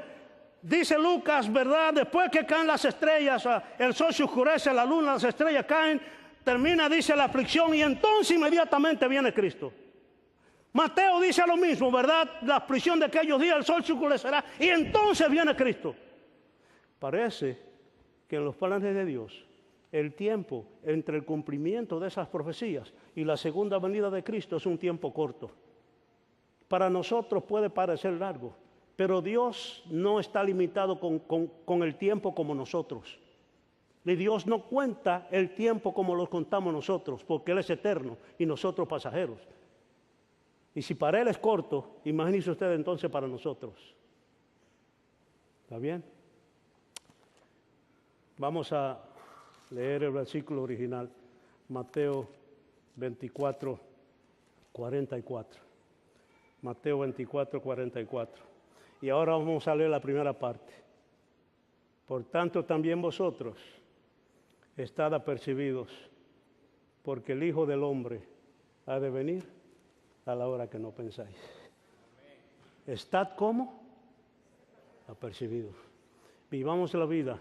Speaker 1: Dice Lucas, ¿verdad? Después que caen las estrellas, el sol se oscurece, la luna, las estrellas caen, termina, dice, la aflicción y entonces inmediatamente viene Cristo. Mateo dice lo mismo, ¿verdad? La aflicción de aquellos días, el sol se oscurecerá y entonces viene Cristo. Parece que en los planes de Dios, el tiempo entre el cumplimiento de esas profecías y la segunda venida de Cristo es un tiempo corto. Para nosotros puede parecer largo, pero Dios no está limitado con el tiempo como nosotros. Y Dios no cuenta el tiempo como lo contamos nosotros, porque Él es eterno y nosotros pasajeros. Y si para Él es corto, imagínese usted entonces para nosotros. ¿Está bien? Vamos a leer el versículo original, Mateo 24, 44. Mateo 24, 44. Y ahora vamos a leer la primera parte. Por tanto, también vosotros estad apercibidos, porque el Hijo del Hombre ha de venir a la hora que no pensáis. Estad como apercibidos. Vivamos la vida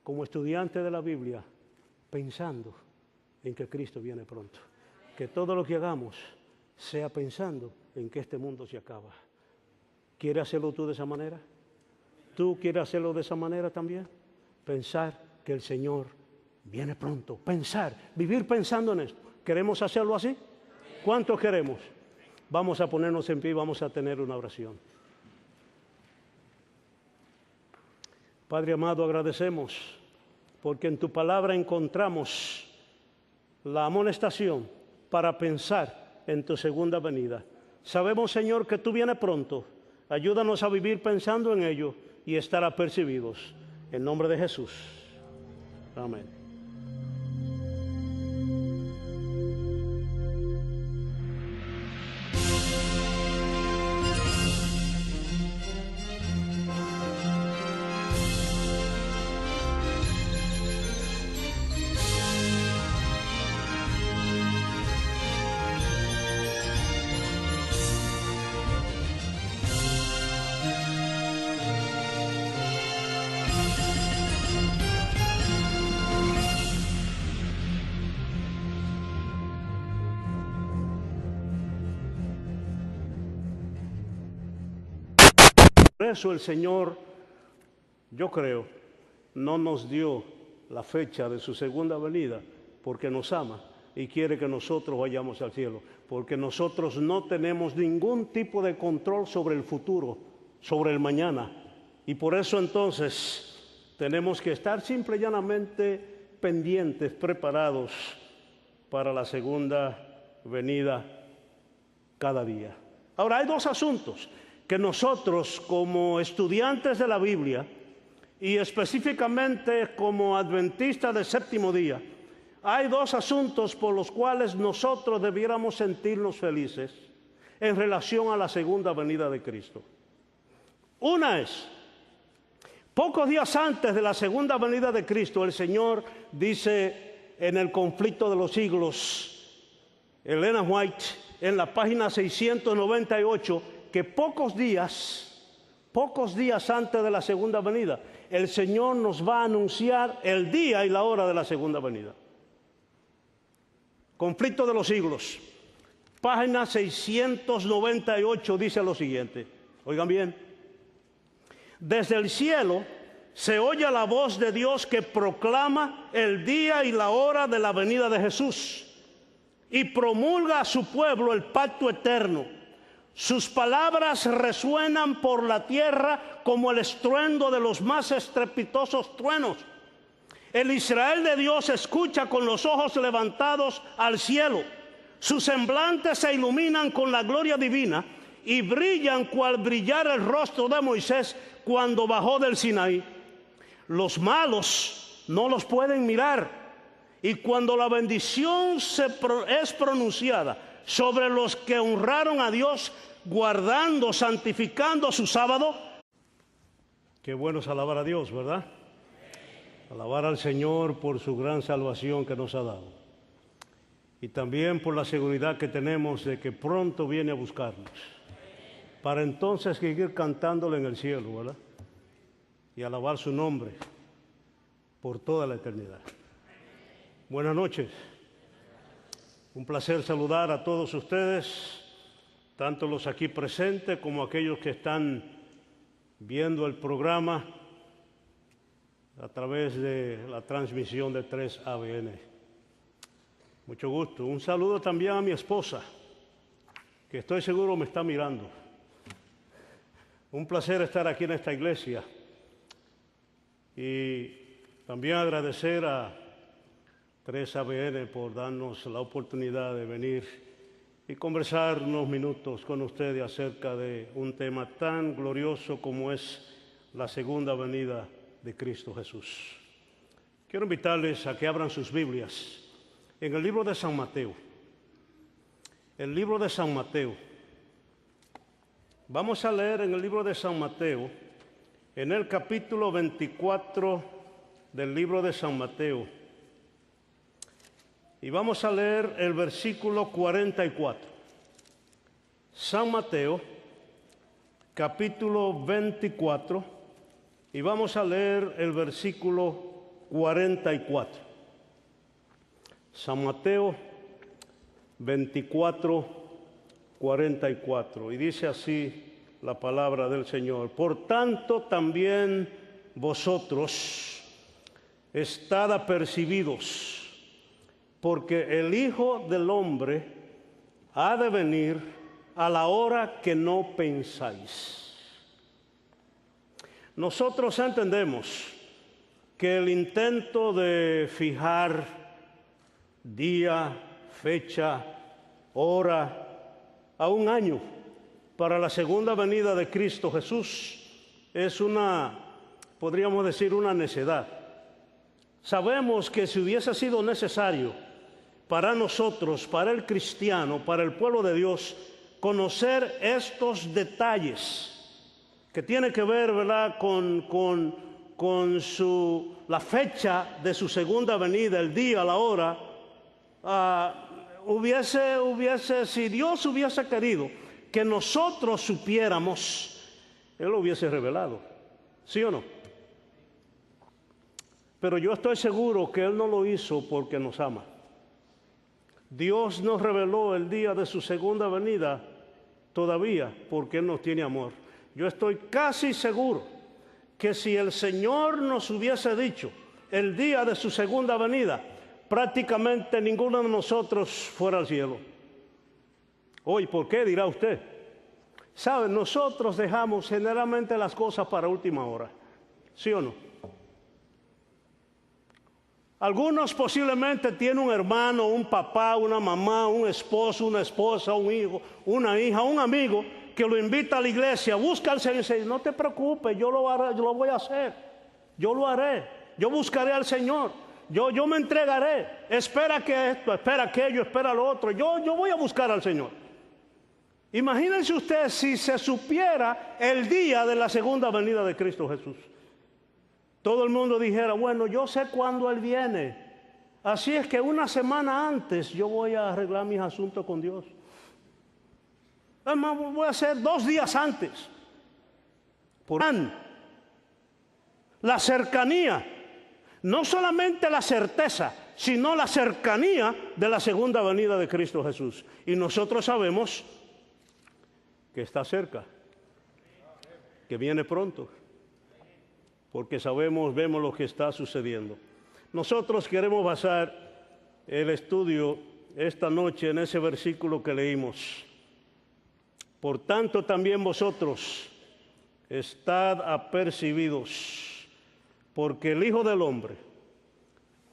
Speaker 1: como estudiantes de la Biblia, pensando en que Cristo viene pronto. Que todo lo que hagamos sea pensando en que este mundo se acaba. ¿Quieres hacerlo tú de esa manera? ¿Tú quieres hacerlo de esa manera también? Pensar que el Señor viene pronto. Pensar, vivir pensando en esto. ¿Queremos hacerlo así? ¿Cuántos queremos? Vamos a ponernos en pie y vamos a tener una oración. Padre amado, agradecemos porque en tu palabra encontramos la amonestación para pensar en tu segunda venida. Sabemos, Señor, que tú vienes pronto. Ayúdanos a vivir pensando en ello y estar apercibidos. En nombre de Jesús. Amén. Por eso el Señor, yo creo, no nos dio la fecha de su segunda venida porque nos ama y quiere que nosotros vayamos al cielo, porque nosotros no tenemos ningún tipo de control sobre el futuro, sobre el mañana, y por eso entonces tenemos que estar simple y llanamente pendientes, preparados para la segunda venida cada día. Ahora, hay dos asuntos que nosotros como estudiantes de la Biblia y específicamente como adventistas del séptimo día, hay dos asuntos por los cuales nosotros debiéramos sentirnos felices en relación a la segunda venida de Cristo. Una es, pocos días antes de la segunda venida de Cristo, el Señor dice en el Conflicto de los Siglos, Elena White, en la página 698, que pocos días antes de la segunda venida, el Señor nos va a anunciar el día y la hora de la segunda venida. Conflicto de los Siglos, página 698, dice lo siguiente, oigan bien: desde el cielo se oye la voz de Dios que proclama el día y la hora de la venida de Jesús y promulga a su pueblo el pacto eterno. Sus palabras resuenan por la tierra como el estruendo de los más estrepitosos truenos. El Israel de Dios escucha con los ojos levantados al cielo. Sus semblantes se iluminan con la gloria divina y brillan cual brillara el rostro de Moisés cuando bajó del Sinaí. Los malos no los pueden mirar, y cuando la bendición es pronunciada sobre los que honraron a Dios, guardando, santificando su sábado. Qué bueno es alabar a Dios, ¿verdad? Alabar al Señor por su gran salvación que nos ha dado. Y también por la seguridad que tenemos de que pronto viene a buscarnos, para entonces seguir cantándole en el cielo, ¿verdad? Y alabar su nombre por toda la eternidad. Buenas noches. Un placer saludar a todos ustedes, tanto los aquí presentes como aquellos que están viendo el programa a través de la transmisión de 3ABN. Mucho gusto. Un saludo también a mi esposa, que estoy seguro me está mirando. Un placer estar aquí en esta iglesia. Y también agradecer a 3ABN por darnos la oportunidad de venir y conversar unos minutos con ustedes acerca de un tema tan glorioso como es la segunda venida de Cristo Jesús. Quiero invitarles a que abran sus Biblias en el libro de San Mateo. El libro de San Mateo. Vamos a leer en el libro de San Mateo, en el capítulo 24 del libro de San Mateo. Y vamos a leer el versículo 44. San Mateo, capítulo 24. Y vamos a leer el versículo 44. San Mateo 24, 44. Y dice así la palabra del Señor: por tanto también vosotros estad apercibidos, porque el Hijo del Hombre ha de venir a la hora que no pensáis. Nosotros entendemos que el intento de fijar día, fecha, hora, a un año para la segunda venida de Cristo Jesús es podríamos decir, una necedad. Sabemos que si hubiese sido necesario para nosotros, para el cristiano, para el pueblo de Dios, conocer estos detalles que tiene que ver, ¿verdad?, con la fecha de su segunda venida, el día, la hora, si Dios hubiese querido que nosotros supiéramos, Él lo hubiese revelado, ¿sí o no? Pero yo estoy seguro que Él no lo hizo porque nos ama. Dios nos reveló el día de su segunda venida todavía porque Él nos tiene amor. Yo estoy casi seguro que si el Señor nos hubiese dicho el día de su segunda venida, prácticamente ninguno de nosotros fuera al cielo. Hoy, ¿por qué? Dirá usted. ¿Sabe? Nosotros dejamos generalmente las cosas para última hora. ¿Sí o no? Algunos posiblemente tienen un hermano, un papá, una mamá, un esposo, una esposa, un hijo, una hija, un amigo que lo invita a la iglesia, busca al Señor y dice, no te preocupes, yo lo haré, yo lo voy a hacer, yo lo haré, yo buscaré al Señor, yo me entregaré, espera que esto, espera aquello, espera lo otro, yo voy a buscar al Señor. Imagínense usted si se supiera el día de la segunda venida de Cristo Jesús. Todo el mundo dijera, bueno, yo sé cuándo Él viene, así es que una semana antes yo voy a arreglar mis asuntos con Dios. Además, voy a hacer 2 días antes. Por la cercanía, no solamente la certeza, sino la cercanía de la segunda venida de Cristo Jesús. Y nosotros sabemos que está cerca, que viene pronto, porque sabemos, vemos lo que está sucediendo. Nosotros queremos basar el estudio esta noche en ese versículo que leímos. Por tanto, también vosotros estad apercibidos, porque el Hijo del Hombre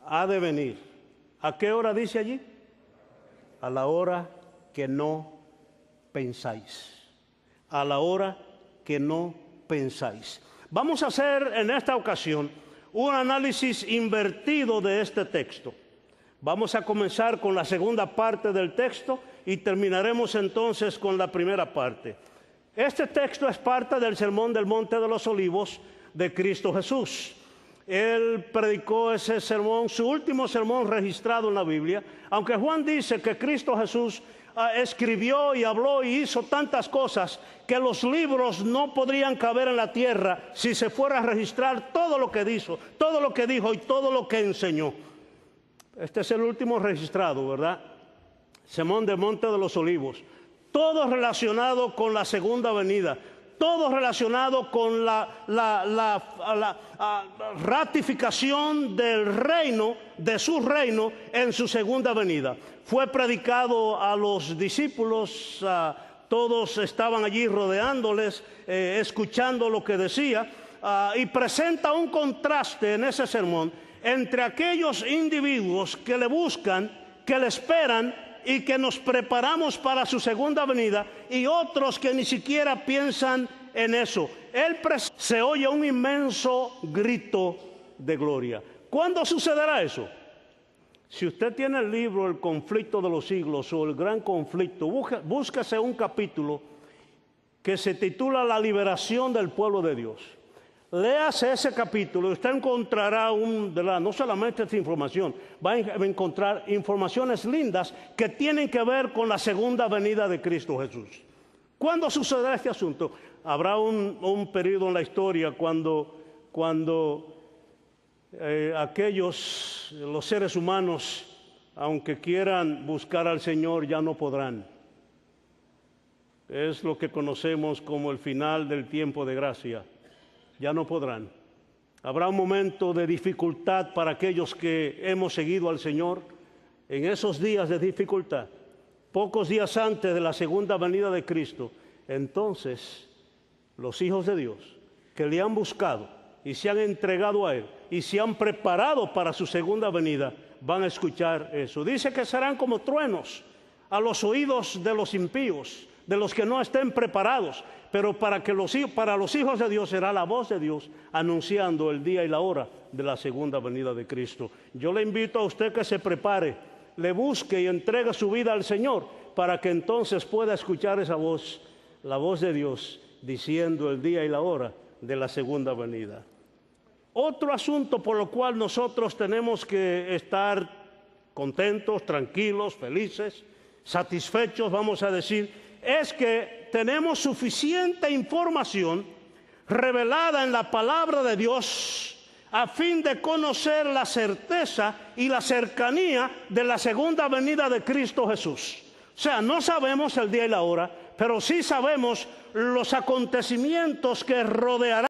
Speaker 1: ha de venir. ¿A qué hora dice allí? A la hora que no pensáis. A la hora que no pensáis. Vamos a hacer en esta ocasión un análisis invertido de este texto. Vamos a comenzar con la segunda parte del texto y terminaremos entonces con la primera parte. Este texto es parte del Sermón del Monte de los Olivos de Cristo Jesús. Él predicó ese sermón, su último sermón registrado en la Biblia, aunque Juan dice que Cristo Jesús escribió y habló y hizo tantas cosas que los libros no podrían caber en la tierra si se fuera a registrar todo lo que dijo y todo lo que enseñó. Este es el último registrado, ¿verdad? Sermón del Monte de los Olivos. Todo relacionado con la segunda venida. Todo relacionado con la ratificación del reino, de su reino, en su segunda venida. Fue predicado a los discípulos, todos estaban allí rodeándoles, escuchando lo que decía, y presenta un contraste en ese sermón entre aquellos individuos que le buscan, que le esperan y que nos preparamos para su segunda venida, y otros que ni siquiera piensan en eso. Se oye un inmenso grito de gloria. ¿Cuándo sucederá eso? Si usted tiene el libro El conflicto de los siglos o El gran conflicto, búsquese un capítulo que se titula La liberación del pueblo de Dios. Léase ese capítulo y usted encontrará no solamente esta información, va a encontrar informaciones lindas que tienen que ver con la segunda venida de Cristo Jesús. ¿Cuándo sucederá este asunto? Habrá un periodo en la historia cuando los seres humanos, aunque quieran buscar al Señor, ya no podrán. Es lo que conocemos como el final del tiempo de gracia. Ya no podrán. Habrá un momento de dificultad para aquellos que hemos seguido al Señor. En esos días de dificultad, pocos días antes de la segunda venida de Cristo, entonces los hijos de Dios que le han buscado y se han entregado a Él y se han preparado para su segunda venida, van a escuchar eso. Dice que serán como truenos a los oídos de los impíos, de los que no estén preparados, pero para los hijos de Dios será la voz de Dios anunciando el día y la hora de la segunda venida de Cristo. Yo le invito a usted que se prepare, le busque y entregue su vida al Señor para que entonces pueda escuchar esa voz, la voz de Dios diciendo el día y la hora de la segunda venida. Otro asunto por lo cual nosotros tenemos que estar contentos, tranquilos, felices, satisfechos, vamos a decir, es que tenemos suficiente información revelada en la palabra de Dios a fin de conocer la certeza y la cercanía de la segunda venida de Cristo Jesús. O sea, no sabemos el día y la hora, pero sí sabemos los acontecimientos que rodearán